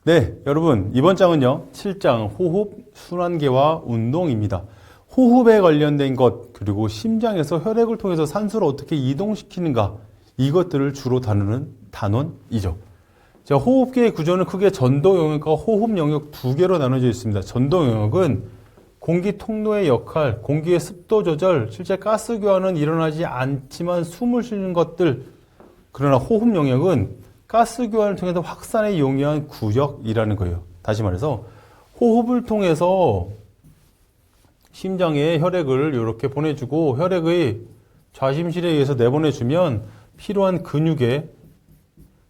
네, 여러분 이번 장은요 7장 호흡, 순환계와 운동입니다. 호흡에 관련된 것 그리고 심장에서 혈액을 통해서 산소를 어떻게 이동시키는가 이것들을 주로 다루는 단원이죠. 자, 호흡계의 구조는 크게 전도 영역과 호흡 영역 두 개로 나눠져 있습니다. 전도 영역은 공기 통로의 역할, 공기의 습도 조절, 실제 가스 교환은 일어나지 않지만 숨을 쉬는 것들. 그러나 호흡 영역은 가스 교환을 통해서 확산에 용이한 구역이라는 거예요. 다시 말해서 호흡을 통해서 심장에 혈액을 이렇게 보내주고 혈액의 좌심실에 의해서 내보내주면 필요한 근육에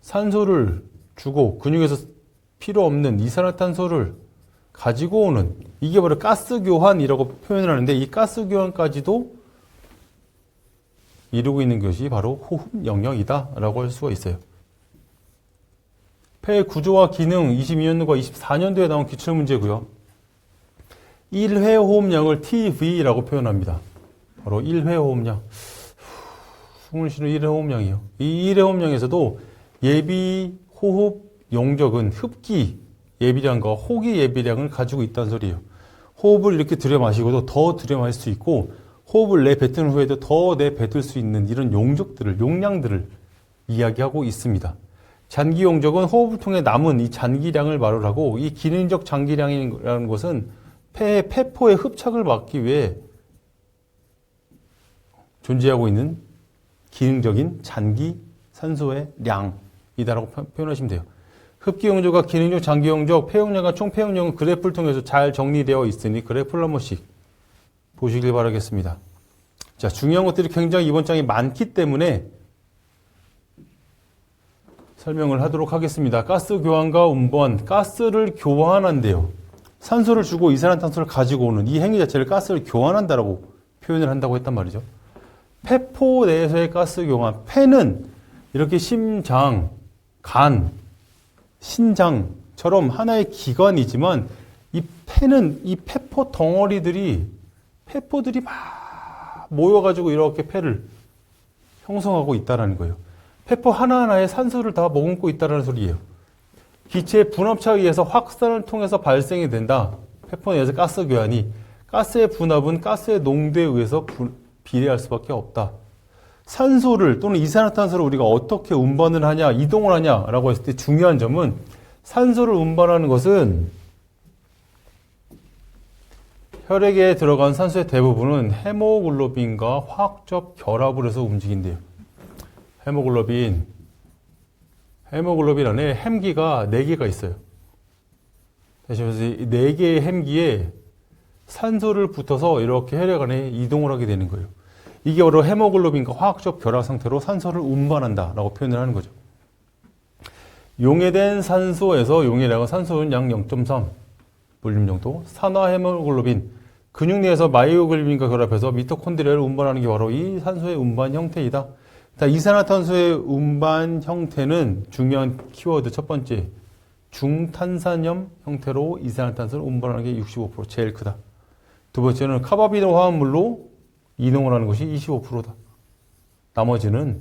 산소를 주고 근육에서 필요 없는 이산화탄소를 가지고 오는 이게 바로 가스 교환이라고 표현을 하는데 이 가스 교환까지도 이루고 있는 것이 바로 호흡 영역이다라고 할 수가 있어요. 폐의 구조와 기능 22년도과 24년도에 나온 기출문제고요. 1회 호흡량을 TV라고 표현합니다. 바로 1회 호흡량. 숨을 쉬는 1회 호흡량이에요. 이 1회 호흡량에서도 예비 호흡 용적은 흡기 예비량과 호기 예비량을 가지고 있다는 소리예요. 호흡을 이렇게 들여 마시고도 더 들여 마실 수 있고 호흡을 내뱉은 후에도 더 내뱉을 수 있는 이런 용적들을 용량들을 이야기하고 있습니다. 잔기 용적은 호흡을 통해 남은 이 잔기량을 말을 하고 이 기능적 잔기량이라는 것은 폐의 폐포의 흡착을 막기 위해 존재하고 있는 기능적인 잔기 산소의 량이다라고 표현하시면 돼요. 흡기 용적과 기능적 잔기 용적, 폐용량과 총 폐용량은 그래프를 통해서 잘 정리되어 있으니 그래프를 한 번씩 보시길 바라겠습니다. 자, 중요한 것들이 굉장히 이번 장에 많기 때문에 설명을 하도록 하겠습니다. 가스 교환과 운반, 가스를 교환한대요. 산소를 주고 이산화탄소를 가지고 오는 이 행위 자체를 가스를 교환한다라고 표현을 한다고 했단 말이죠. 폐포 내에서의 가스 교환, 폐는 이렇게 심장, 간, 신장처럼 하나의 기관이지만 이 폐는 이 폐포 덩어리들이 폐포들이 막 모여가지고 이렇게 폐를 형성하고 있다는 거예요. 폐포 하나하나에 산소를 다 머금고 있다는 소리예요. 기체의 분압차에 의해서 확산을 통해서 발생이 된다. 폐포 내에서 가스 교환이. 가스의 분압은 가스의 농도에 의해서 비례할 수밖에 없다. 산소를 또는 이산화탄소를 우리가 어떻게 운반을 하냐, 이동을 하냐라고 했을 때 중요한 점은 산소를 운반하는 것은 혈액에 들어간 산소의 대부분은 헤모글로빈과 화학적 결합을 해서 움직인대요. 헤모글로빈 안에 햄기가 4개가 있어요. 다시 말해서 4개의 햄기에 산소를 붙어서 이렇게 혈액 안에 이동을 하게 되는 거예요. 이게 바로 헤모글로빈과 화학적 결합 상태로 산소를 운반한다라고 표현을 하는 거죠. 용해된 산소에서 용해량은 산소는 약 0.3 볼륨 정도, 산화 헤모글로빈, 근육 내에서 마이오글로빈과 결합해서 미토콘드리아를 운반하는 게 바로 이 산소의 운반 형태이다. 이산화탄소의 운반 형태는 중요한 키워드 첫 번째, 중탄산염 형태로 이산화탄소를 운반하는 게 65% 제일 크다. 두 번째는 카바비노 화합물로 이동을 하는 것이 25%다. 나머지는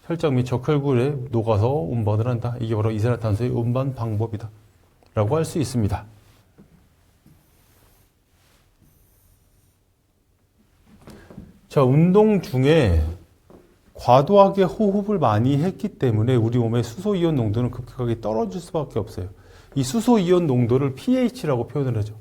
혈장 및 적혈구에 녹아서 운반을 한다. 이게 바로 이산화탄소의 운반 방법이다. 라고 할 수 있습니다. 자, 운동 중에 과도하게 호흡을 많이 했기 때문에 우리 몸의 수소이온 농도는 급격하게 떨어질 수밖에 없어요. 이 수소이온 농도를 pH라고 표현을 하죠.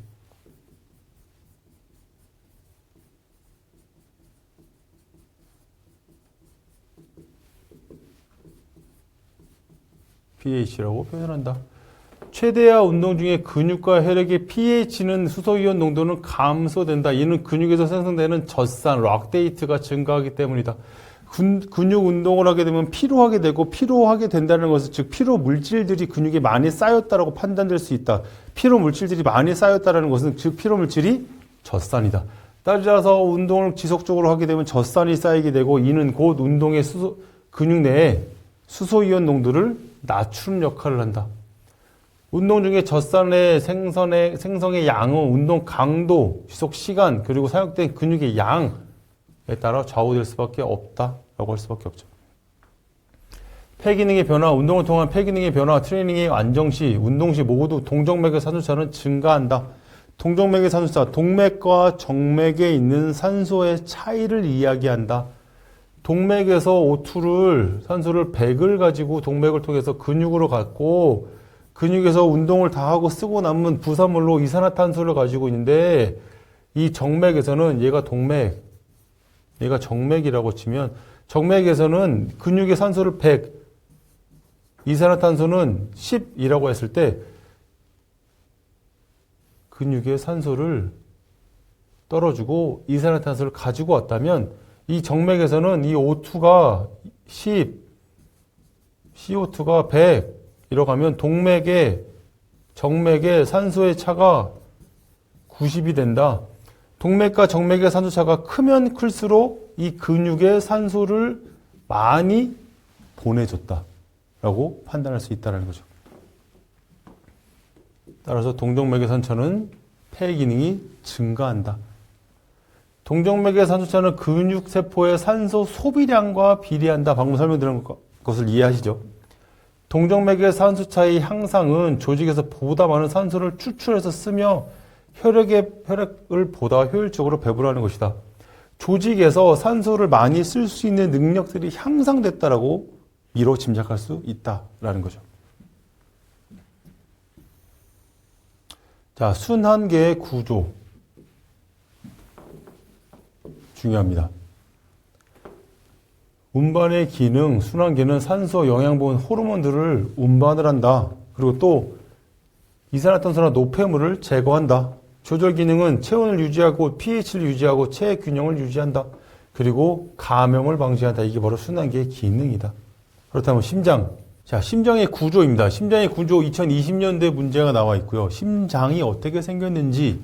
pH라고 표현한다. 최대화 운동 중에 근육과 혈액의 pH는 수소이온 농도는 감소된다. 이는 근육에서 생성되는 젖산, 락테이트가 증가하기 때문이다. 근육 운동을 하게 되면 피로하게 되고 피로하게 된다는 것은 즉 피로 물질들이 근육에 많이 쌓였다라고 판단될 수 있다. 피로 물질들이 많이 쌓였다라는 것은 즉 피로 물질이 젖산이다. 따라서 운동을 지속적으로 하게 되면 젖산이 쌓이게 되고 이는 곧 운동의 근육 내에 수소이온 농도를 낮추는 역할을 한다. 운동 중에 젖산의 생성의 양은 운동 강도, 지속 시간, 그리고 사용된 근육의 양에 따라 좌우될 수밖에 없다라고 할 수밖에 없죠. 폐기능의 변화, 운동을 통한 폐기능의 변화, 트레이닝의 안정 시, 운동 시 모두 동정맥의 산소차는 증가한다. 동정맥의 산소차, 동맥과 정맥에 있는 산소의 차이를 이야기한다. 동맥에서 O2를, 산소를 100을 가지고 동맥을 통해서 근육으로 갖고 근육에서 운동을 다 하고 쓰고 남은 부산물로 이산화탄소를 가지고 있는데 이 정맥에서는 얘가 동맥, 얘가 정맥이라고 치면 정맥에서는 근육의 산소를 100, 이산화탄소는 10이라고 했을 때 근육의 산소를 떨어주고 이산화탄소를 가지고 왔다면 이 정맥에서는 이 O2가 10, CO2가 100 이러고 가면 정맥의 산소의 차가 90이 된다. 동맥과 정맥의 산소 차가 크면 클수록 이 근육에 산소를 많이 보내줬다라고 판단할 수 있다는 거죠. 따라서 동정맥의 산소차는 폐 기능이 증가한다. 동정맥의 산소차는 근육세포의 산소 소비량과 비례한다. 방금 설명드린 것을 이해하시죠? 동정맥의 산소차의 향상은 조직에서 보다 많은 산소를 추출해서 쓰며 혈액을 보다 효율적으로 배분하는 것이다. 조직에서 산소를 많이 쓸 수 있는 능력들이 향상됐다라고 미로 짐작할 수 있다라는 거죠. 자, 순환계의 구조 중요합니다. 운반의 기능, 순환계는 산소, 영양분, 호르몬들을 운반을 한다. 그리고 또 이산화탄소나 노폐물을 제거한다. 조절 기능은 체온을 유지하고 pH를 유지하고 체액 균형을 유지한다. 그리고 감염을 방지한다. 이게 바로 순환계의 기능이다. 그렇다면 심장. 자, 심장의 구조입니다. 심장의 구조 2020년대 문제가 나와 있고요. 심장이 어떻게 생겼는지,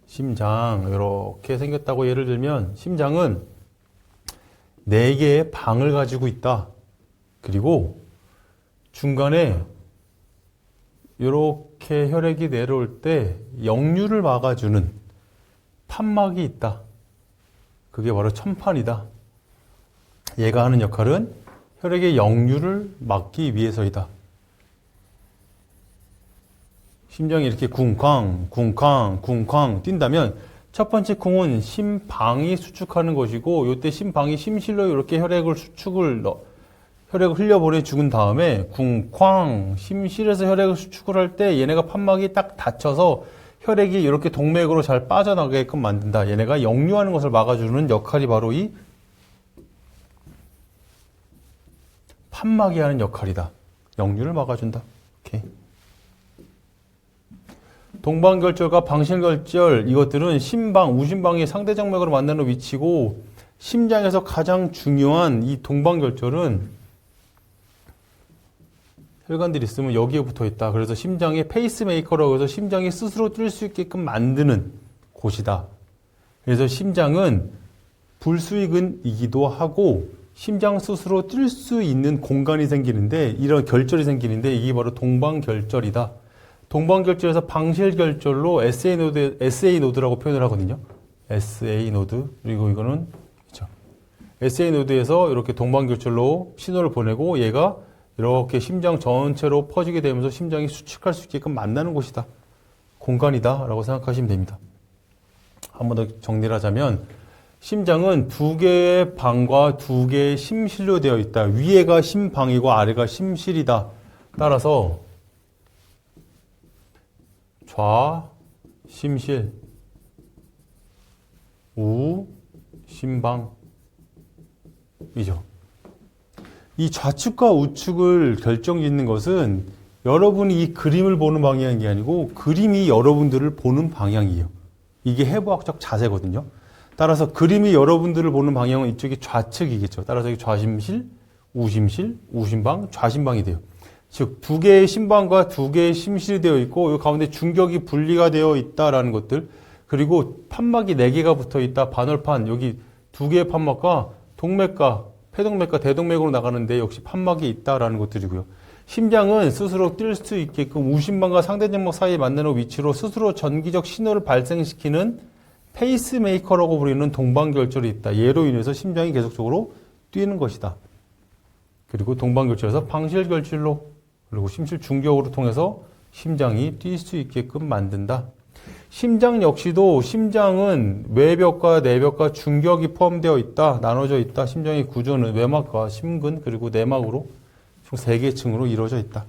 심장 이렇게 생겼다고 예를 들면 심장은 4개의 방을 가지고 있다. 그리고 중간에 이렇게 혈액이 내려올 때 역류를 막아주는 판막이 있다. 그게 바로 천판이다. 얘가 하는 역할은 혈액의 역류를 막기 위해서이다. 심장이 이렇게 쿵쾅, 쿵쾅, 쿵쾅 뛴다면 첫 번째 콩은 심방이 수축하는 것이고 이때 심방이 심실로 이렇게 혈액을 흘려보내 죽은 다음에 쿵쾅 심실에서 혈액을 수축을 할 때 얘네가 판막이 딱 닫혀서 혈액이 이렇게 동맥으로 잘 빠져나가게끔 만든다. 얘네가 역류하는 것을 막아주는 역할이 바로 이 판막이 하는 역할이다. 역류를 막아준다. 오케이. 동방결절과 방실결절 이것들은 심방, 우심방이 상대정맥으로 만나는 위치고 심장에서 가장 중요한 이 동방결절은 혈관들이 있으면 여기에 붙어 있다. 그래서 심장의 페이스메이커라고 해서 심장이 스스로 뛸 수 있게끔 만드는 곳이다. 그래서 심장은 불수익은이기도 하고 심장 스스로 뛸 수 있는 공간이 생기는데 이런 결절이 생기는데 이게 바로 동방결절이다. 동방결절에서 방실결절로 SA 노드라고 표현을 하거든요. SA 노드. 그리고 이거는 그렇죠. SA 노드에서 이렇게 동방결절로 신호를 보내고 얘가 이렇게 심장 전체로 퍼지게 되면서 심장이 수축할 수 있게끔 만나는 곳이다. 공간이다 라고 생각하시면 됩니다. 한 번 더 정리를 하자면 심장은 2개의 방과 2개의 심실로 되어 있다. 위에가 심방이고 아래가 심실이다. 따라서 좌, 심실, 우, 심방이죠. 이 좌측과 우측을 결정짓는 것은 여러분이 이 그림을 보는 방향이 아니고 그림이 여러분들을 보는 방향이에요. 이게 해부학적 자세거든요. 따라서 그림이 여러분들을 보는 방향은 이쪽이 좌측이겠죠. 따라서 이 좌심실, 우심실, 우심방, 좌심방이 돼요. 즉 2개의 심방과 2개의 심실이 되어 있고 이 가운데 중격이 분리가 되어 있다라는 것들, 그리고 판막이 4개가 붙어 있다. 반월판, 여기 2개의 판막과 동맥과 폐동맥과 대동맥으로 나가는데 역시 판막이 있다라는 것들이고요. 심장은 스스로 뛸 수 있게끔 우심방과 상대정맥 사이에 만나는 위치로 스스로 전기적 신호를 발생시키는 페이스메이커라고 부르는 동방결절이 있다. 얘로 인해서 심장이 계속적으로 뛰는 것이다. 그리고 동반결절에서 방실결실로, 그리고 심실 중격으로 통해서 심장이 뛸 수 있게끔 만든다. 심장 역시도 심장은 외벽과 내벽과 중격이 포함되어 있다, 나눠져 있다. 심장의 구조는 외막과 심근 그리고 내막으로 총 3개 층으로 이루어져 있다.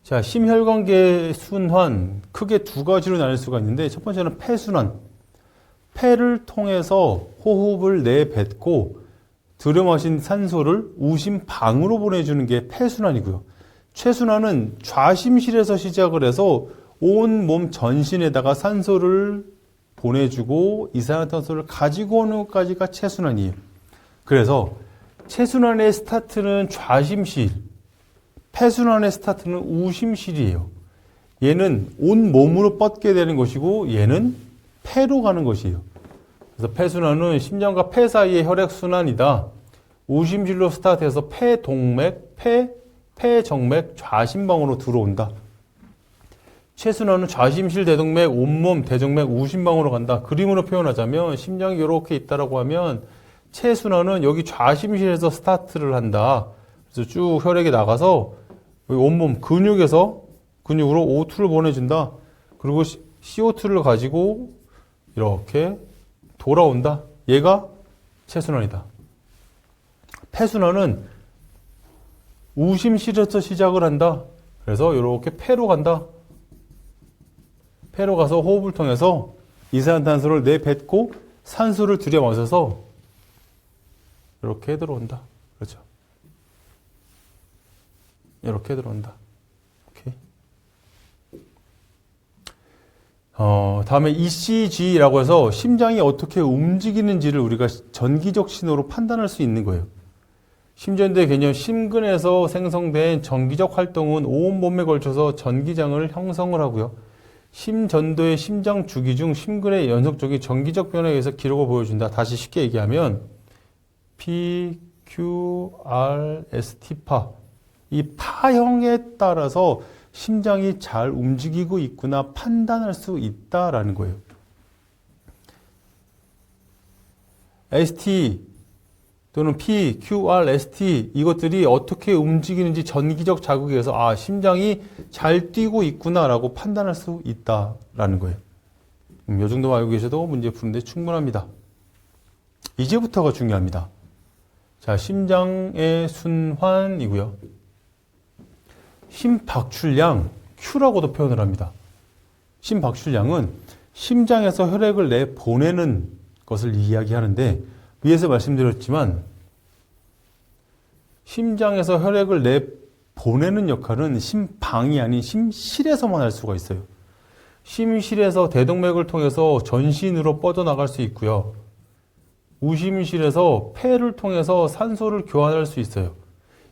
자, 심혈관계 순환 크게 2가지로 나눌 수가 있는데, 첫 번째는 폐순환. 폐를 통해서 호흡을 내뱉고 들여마신 산소를 우심방으로 보내주는 게 폐순환이고요. 최순환은 좌심실에서 시작을 해서 온 몸 전신에다가 산소를 보내주고 이산화탄소를 가지고 오는 것까지가 최순환이에요. 그래서 최순환의 스타트는 좌심실, 폐순환의 스타트는 우심실이에요. 얘는 온 몸으로 뻗게 되는 것이고 얘는 폐로 가는 것이에요. 그래서 폐순환은 심장과 폐 사이의 혈액순환이다. 우심실로 스타트해서 폐동맥, 폐정맥, 좌심방으로 들어온다. 최순환은 좌심실, 대동맥, 온몸, 대정맥, 우심방으로 간다. 그림으로 표현하자면 심장이 이렇게 있다라고 하면 최순환은 여기 좌심실에서 스타트를 한다. 그래서 쭉 혈액이 나가서 여기 온몸 근육에서 근육으로 O2를 보내준다. 그리고 CO2를 가지고 이렇게 돌아온다. 얘가 최순환이다. 폐순환은 우심실에서 시작을 한다. 그래서 이렇게 폐로 간다. 폐로 가서 호흡을 통해서 이산화탄소를 내뱉고 산소를 들여마셔서 이렇게 들어온다. 그렇죠. 이렇게 들어온다. 오케이. 다음에 ECG라고 해서 심장이 어떻게 움직이는지를 우리가 전기적 신호로 판단할 수 있는 거예요. 심전도의 개념, 심근에서 생성된 전기적 활동은 온 몸에 걸쳐서 전기장을 형성을 하고요. 심전도의 심장 주기 중 심근의 연속적인 전기적 변화에 의해서 기록을 보여준다. 다시 쉽게 얘기하면 P, Q, R, S, T파, 이 파형에 따라서 심장이 잘 움직이고 있구나 판단할 수 있다라는 거예요. ST 또는 P, Q, R, ST 이것들이 어떻게 움직이는지 전기적 자극에 의해서 심장이 잘 뛰고 있구나라고 판단할 수 있다라는 거예요. 이 정도만 알고 계셔도 문제 푸는데 충분합니다. 이제부터가 중요합니다. 자, 심장의 순환이고요. 심박출량, Q라고도 표현을 합니다. 심박출량은 심장에서 혈액을 내보내는 것을 이야기하는데 위에서 말씀드렸지만 심장에서 혈액을 내보내는 역할은 심방이 아닌 심실에서만 할 수가 있어요. 심실에서 대동맥을 통해서 전신으로 뻗어나갈 수 있고요. 우심실에서 폐를 통해서 산소를 교환할 수 있어요.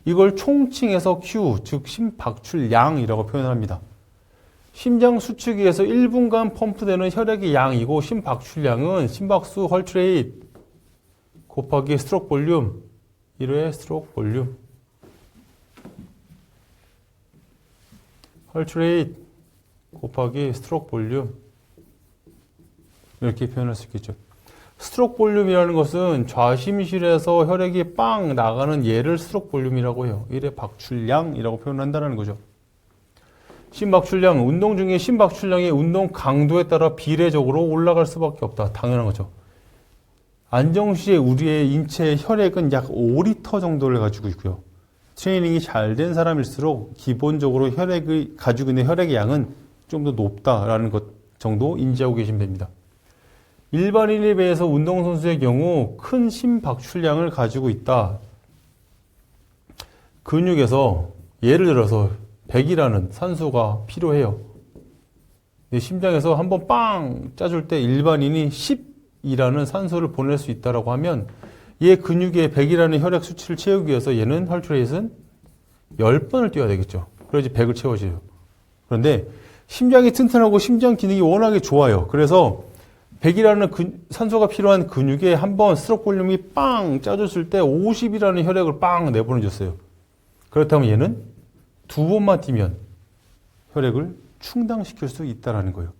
이걸 총칭해서 Q, 즉 심박출량이라고 표현합니다. 심장 수축기에서 1분간 펌프되는 혈액의 양이고 심박출량은 심박수 헐트레이트 곱하기 스트로크 볼륨 1회 스트로크 볼륨 헐트레이트 곱하기 스트로크 볼륨 이렇게 표현할 수 있겠죠. 스트로크 볼륨이라는 것은 좌심실에서 혈액이 빵 나가는 얘를 스트로크 볼륨이라고 해요. 1회 박출량이라고 표현한다는 거죠. 심박출량, 운동 중에 심박출량이 운동 강도에 따라 비례적으로 올라갈 수밖에 없다. 당연한 거죠. 안정시에 우리의 인체의 혈액은 약 5리터 정도를 가지고 있고요. 트레이닝이 잘 된 사람일수록 기본적으로 혈액의 가지고 있는 혈액의 양은 좀 더 높다라는 것 정도 인지하고 계시면 됩니다. 일반인에 비해서 운동선수의 경우 큰 심박출량을 가지고 있다. 근육에서 예를 들어서 100이라는 산소가 필요해요. 심장에서 한번 빵 짜줄 때 일반인이 10이라는 산소를 보낼 수 있다고 하면 얘 근육에 100이라는 혈액 수치를 채우기 위해서 얘는 헐트레이트는 10번을 뛰어야 되겠죠. 그래야지 100을 채워져요. 그런데 심장이 튼튼하고 심장 기능이 워낙에 좋아요. 그래서 100이라는 산소가 필요한 근육에 한번 스트로크 볼륨이 빵 짜줬을 때 50이라는 혈액을 빵 내보내줬어요. 그렇다면 얘는 2번만 뛰면 혈액을 충당시킬 수 있다는 거예요.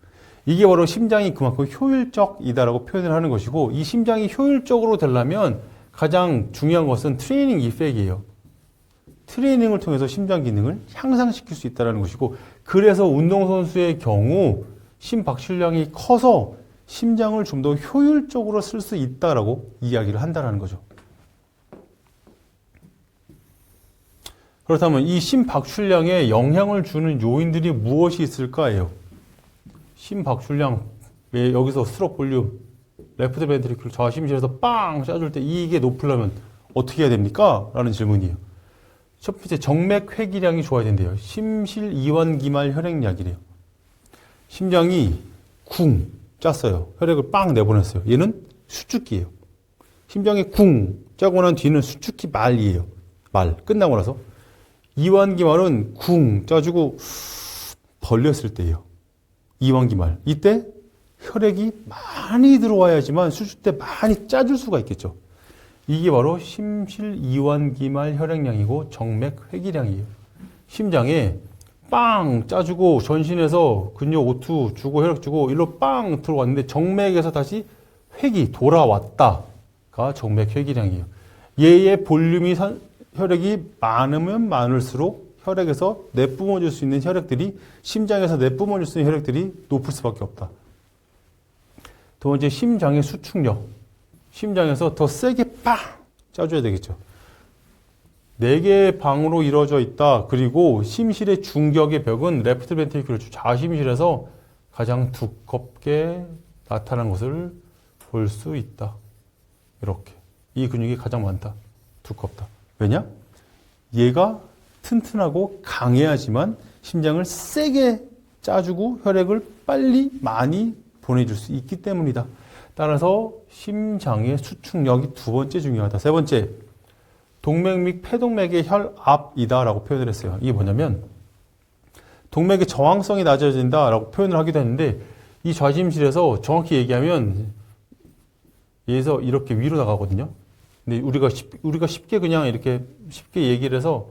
이게 바로 심장이 그만큼 효율적이다라고 표현을 하는 것이고, 이 심장이 효율적으로 되려면 가장 중요한 것은 트레이닝 이펙이에요. 트레이닝을 통해서 심장 기능을 향상시킬 수 있다는 것이고, 그래서 운동선수의 경우 심박출량이 커서 심장을 좀 더 효율적으로 쓸 수 있다라고 이야기를 한다는 거죠. 그렇다면 이 심박출량에 영향을 주는 요인들이 무엇이 있을까요? 심박출량, 여기서 스트로크 볼륨, 레프트 벤트리클 좌심실에서 빵 짜줄 때 이게 높으려면 어떻게 해야 됩니까? 라는 질문이에요. 첫 번째, 정맥 회기량이 좋아야 된대요. 심실 이완 기말 혈액량이래요. 심장이 쿵 짰어요. 혈액을 빵 내보냈어요. 얘는 수축기예요. 심장이 쿵 짜고 난 뒤는 수축기 말이에요. 말 끝나고 나서 이완기말은 쿵 짜주고 벌렸을 때예요. 이완기말. 이때 혈액이 많이 들어와야지만 수축 때 많이 짜줄 수가 있겠죠. 이게 바로 심실 이완기말 혈액량이고 정맥 회기량이에요. 심장에 빵 짜주고 전신에서 근육 O2 주고 혈액 주고 일로 빵 들어왔는데 정맥에서 다시 회기 돌아왔다가 정맥 회기량이에요. 얘의 볼륨이 혈액이 많으면 많을수록 혈액에서 내뿜어질 수 있는 혈액들이 심장에서 내뿜어질 수 있는 혈액들이 높을 수밖에 없다. 두 번째, 심장의 수축력. 심장에서 더 세게 빵 짜줘야 되겠죠. 4개의 방으로 이루어져 있다. 그리고 심실의 중격의 벽은 레프트 벤트리클 좌심실에서 가장 두껍게 나타난 것을 볼 수 있다. 이렇게. 이 근육이 가장 많다. 두껍다. 왜냐? 얘가 튼튼하고 강해야지만 심장을 세게 짜주고 혈액을 빨리 많이 보내줄 수 있기 때문이다. 따라서 심장의 수축력이 두 번째 중요하다. 세 번째, 동맥 및 폐동맥의 혈압이다라고 표현을 했어요. 이게 뭐냐면 동맥의 저항성이 낮아진다라고 표현을 하기도 했는데, 이 좌심실에서 정확히 얘기하면 얘에서 이렇게 위로 나가거든요. 근데 우리가 쉽게 그냥 이렇게 쉽게 얘기를 해서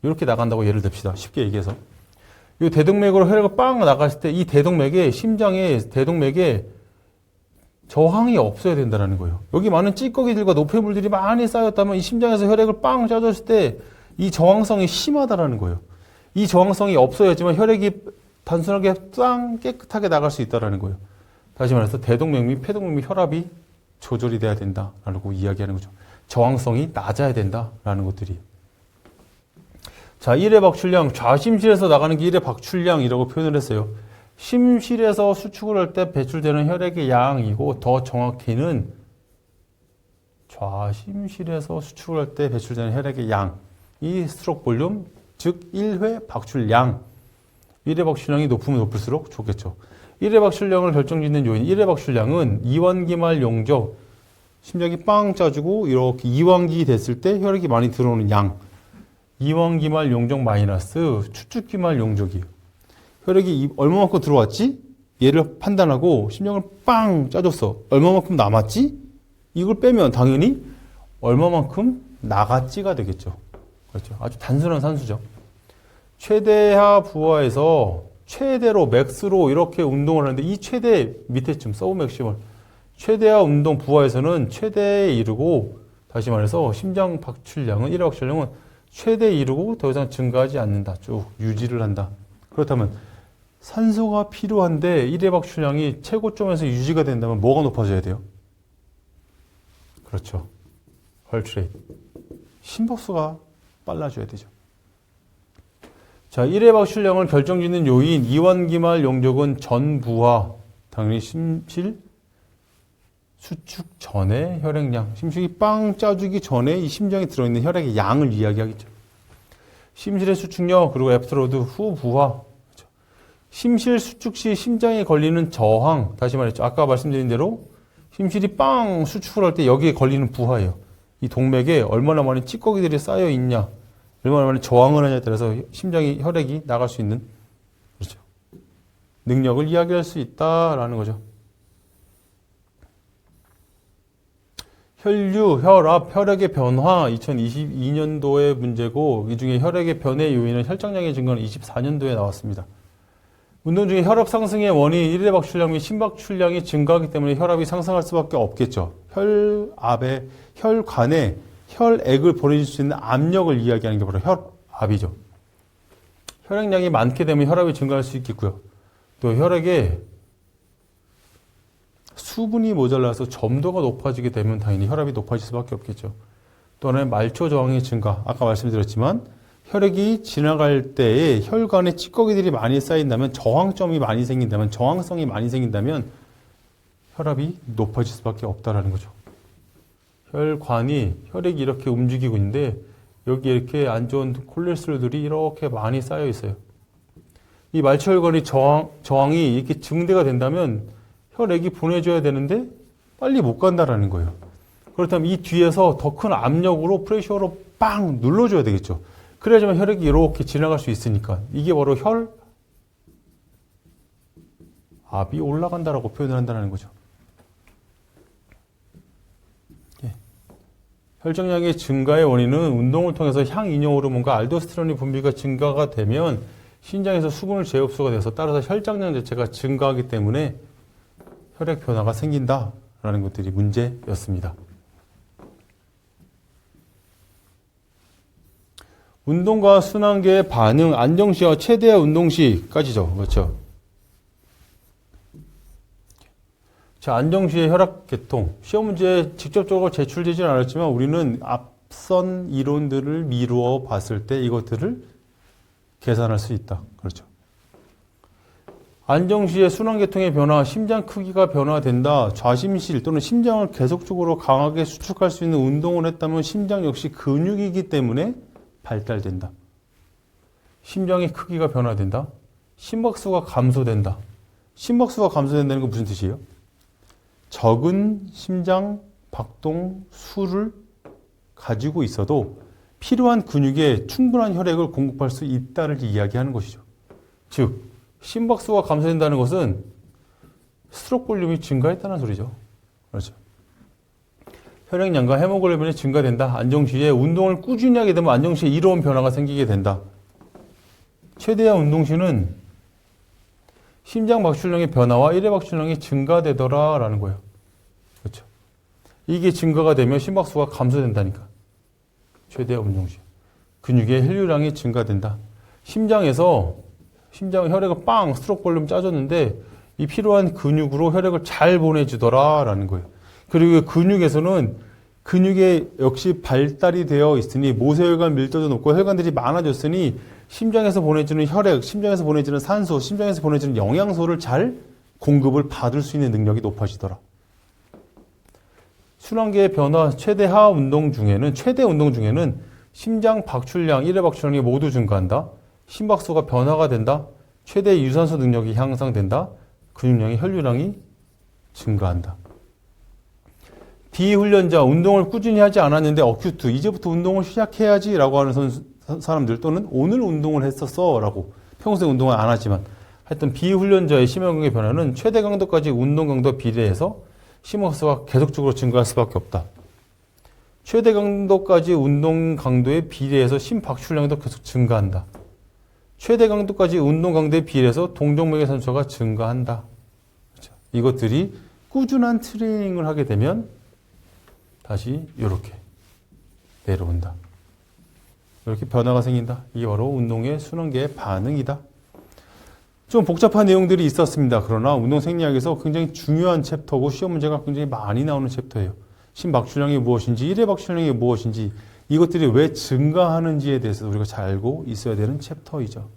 이렇게 나간다고 예를 듭시다. 쉽게 얘기해서 이 대동맥으로 혈액을 빵 나갔을 때 이 대동맥에 심장의 대동맥에 저항이 없어야 된다는 거예요. 여기 많은 찌꺼기들과 노폐물들이 많이 쌓였다면 이 심장에서 혈액을 빵 짜줬을 때 이 저항성이 심하다라는 거예요. 이 저항성이 없어야지만 혈액이 단순하게 쌍 깨끗하게 나갈 수 있다라는 거예요. 다시 말해서 대동맥 및 폐동맥 및 혈압이 조절이 돼야 된다라고 이야기하는 거죠. 저항성이 낮아야 된다라는 것들이. 자, 1회 박출량, 좌심실에서 나가는 게 1회 박출량이라고 표현을 했어요. 심실에서 수축을 할 때 배출되는 혈액의 양이고, 더 정확히는 좌심실에서 수축을 할 때 배출되는 혈액의 양, 이 스트로크 볼륨, 즉 1회 박출량. 1회 박출량이 높으면 높을수록 좋겠죠. 1회 박출량을 결정짓는 요인, 1회 박출량은 이완기말 용적, 심장이 빵 짜주고 이렇게 이완기 됐을 때 혈액이 많이 들어오는 양, 이완기말 용적 마이너스 추축기말 용적이에요. 혈액이 얼마만큼 들어왔지? 얘를 판단하고 심장을 빵 짜줬어. 얼마만큼 남았지? 이걸 빼면 당연히 얼마만큼 나갔지가 되겠죠. 그렇죠. 아주 단순한 산수죠. 최대하 부하에서 최대로 맥스로 이렇게 운동을 하는데, 이 최대 밑에쯤 서브 맥시멀 최대하 운동 부하에서는 최대에 이르고, 다시 말해서 심장 박출량은 1회 박출량은 최대에 이르고 더 이상 증가하지 않는다. 쭉 유지를 한다. 그렇다면 산소가 필요한데 1회 박출량이 최고점에서 유지가 된다면 뭐가 높아져야 돼요? 그렇죠. 헐트레이트. 심박수가 빨라져야 되죠. 자, 1회 박출량을 결정짓는 요인, 이완기말 용적은 전부하, 당연히 심실 수축 전의 혈액량, 심실이 빵 짜주기 전에 이 심장에 들어있는 혈액의 양을 이야기하겠죠. 심실의 수축력, 그리고 애프터로드 후 부하. 그렇죠. 심실 수축 시 심장에 걸리는 저항, 다시 말했죠. 아까 말씀드린 대로 심실이 빵 수축을 할 때 여기에 걸리는 부하예요. 이 동맥에 얼마나 많은 찌꺼기들이 쌓여 있냐, 얼마나 많이 저항을 하냐에 따라서 심장이 혈액이 나갈 수 있는, 그렇죠, 능력을 이야기할 수 있다라는 거죠. 혈류, 혈압, 혈액의 변화 2022년도의 문제고, 이 중에 혈액의 변의 요인은 혈장량의 증가는 24년도에 나왔습니다. 운동 중에 혈압 상승의 원인, 일회 박출량 및 심박출량이 증가하기 때문에 혈압이 상승할 수밖에 없겠죠. 혈관에 혈액을 보내줄 수 있는 압력을 이야기하는 게 바로 혈압이죠. 혈액량이 많게 되면 혈압이 증가할 수 있겠고요. 또 혈액에 수분이 모자라서 점도가 높아지게 되면 당연히 혈압이 높아질 수밖에 없겠죠. 또 하나는 말초 저항의 증가. 아까 말씀드렸지만 혈액이 지나갈 때에 혈관에 찌꺼기들이 많이 쌓인다면, 저항성이 많이 생긴다면 혈압이 높아질 수밖에 없다라는 거죠. 혈관이 혈액이 이렇게 움직이고 있는데 여기에 이렇게 안 좋은 콜레스테롤들이 이렇게 많이 쌓여 있어요. 이 말초혈관이 저항이 이렇게 증대가 된다면 혈액이 보내줘야 되는데 빨리 못 간다라는 거예요. 그렇다면 이 뒤에서 더 큰 압력으로 프레셔로 빵 눌러줘야 되겠죠. 그래야지만 혈액이 이렇게 지나갈 수 있으니까 이게 바로 혈압이 올라간다라고 표현을 한다는 거죠. 혈정량의 증가의 원인은 운동을 통해서 향인형 호르몬과 알도스테론의 분비가 증가가 되면 신장에서 수분을 재흡수가 돼서 따라서 혈장량 자체가 증가하기 때문에 혈액 변화가 생긴다라는 것들이 문제였습니다. 운동과 순환계의 반응, 안정시와 최대화 운동시까지죠. 그렇죠? 자, 안정시의 혈압계통. 시험 문제에 직접적으로 제출되지는 않았지만 우리는 앞선 이론들을 미루어 봤을 때 이것들을 계산할 수 있다. 그렇죠? 안정시의 순환계통의 변화, 심장 크기가 변화된다. 좌심실 또는 심장을 계속적으로 강하게 수축할 수 있는 운동을 했다면 심장 역시 근육이기 때문에 발달된다. 심장의 크기가 변화된다. 심박수가 감소된다. 심박수가 감소된다는 건 무슨 뜻이에요? 적은 심장 박동 수를 가지고 있어도 필요한 근육에 충분한 혈액을 공급할 수 있다를 이야기하는 것이죠. 즉, 심박수가 감소된다는 것은 스트로크 볼륨이 증가했다는 소리죠. 그렇죠. 혈액량과 헤모글로빈이 증가된다. 안정시에 운동을 꾸준히 하게 되면 안정시에 이로운 변화가 생기게 된다. 최대화 운동시는 심장 박출량의 변화와 일회 박출량이 증가되더라라는 거예요. 그렇죠. 이게 증가가 되면 심박수가 감소된다니까. 최대화 운동시. 근육의 혈류량이 증가된다. 심장에서 혈액을 빵 스트로크 볼륨 짜줬는데 이 필요한 근육으로 혈액을 잘 보내주더라라는 거예요. 그리고 근육에서는 근육에 역시 발달이 되어 있으니 모세혈관 밀도도 높고 혈관들이 많아졌으니 심장에서 보내주는 혈액, 심장에서 보내주는 산소, 심장에서 보내주는 영양소를 잘 공급을 받을 수 있는 능력이 높아지더라. 순환계의 변화, 최대 운동 중에는 심장 박출량, 일회 박출량이 모두 증가한다. 심박수가 변화가 된다. 최대 유산소 능력이 향상된다. 근육량의 혈류량이 증가한다. 비훈련자, 운동을 꾸준히 하지 않았는데 어큐트, 이제부터 운동을 시작해야지 라고 하는 사람들 또는 오늘 운동을 했었어 라고 평소에 운동을 안 하지만 하여튼 비훈련자의 심혈관계 변화는 최대 강도까지 운동 강도와 비례해서 심박수가 계속적으로 증가할 수밖에 없다. 최대 강도까지 운동 강도에 비례해서 심박출량도 계속 증가한다. 최대 강도까지 운동 강도에 비례해서 동정맥의 산소가 증가한다. 그렇죠? 이것들이 꾸준한 트레이닝을 하게 되면 다시 이렇게 내려온다. 이렇게 변화가 생긴다. 이게 바로 운동의 순환계의 반응이다. 좀 복잡한 내용들이 있었습니다. 그러나 운동 생리학에서 굉장히 중요한 챕터고 시험 문제가 굉장히 많이 나오는 챕터예요. 심박출량이 무엇인지, 일회 박출량이 무엇인지, 이것들이 왜 증가하는지에 대해서 우리가 잘 알고 있어야 되는 챕터이죠.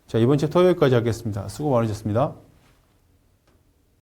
자, 이번 챕터 여기까지 하겠습니다. 수고 많으셨습니다.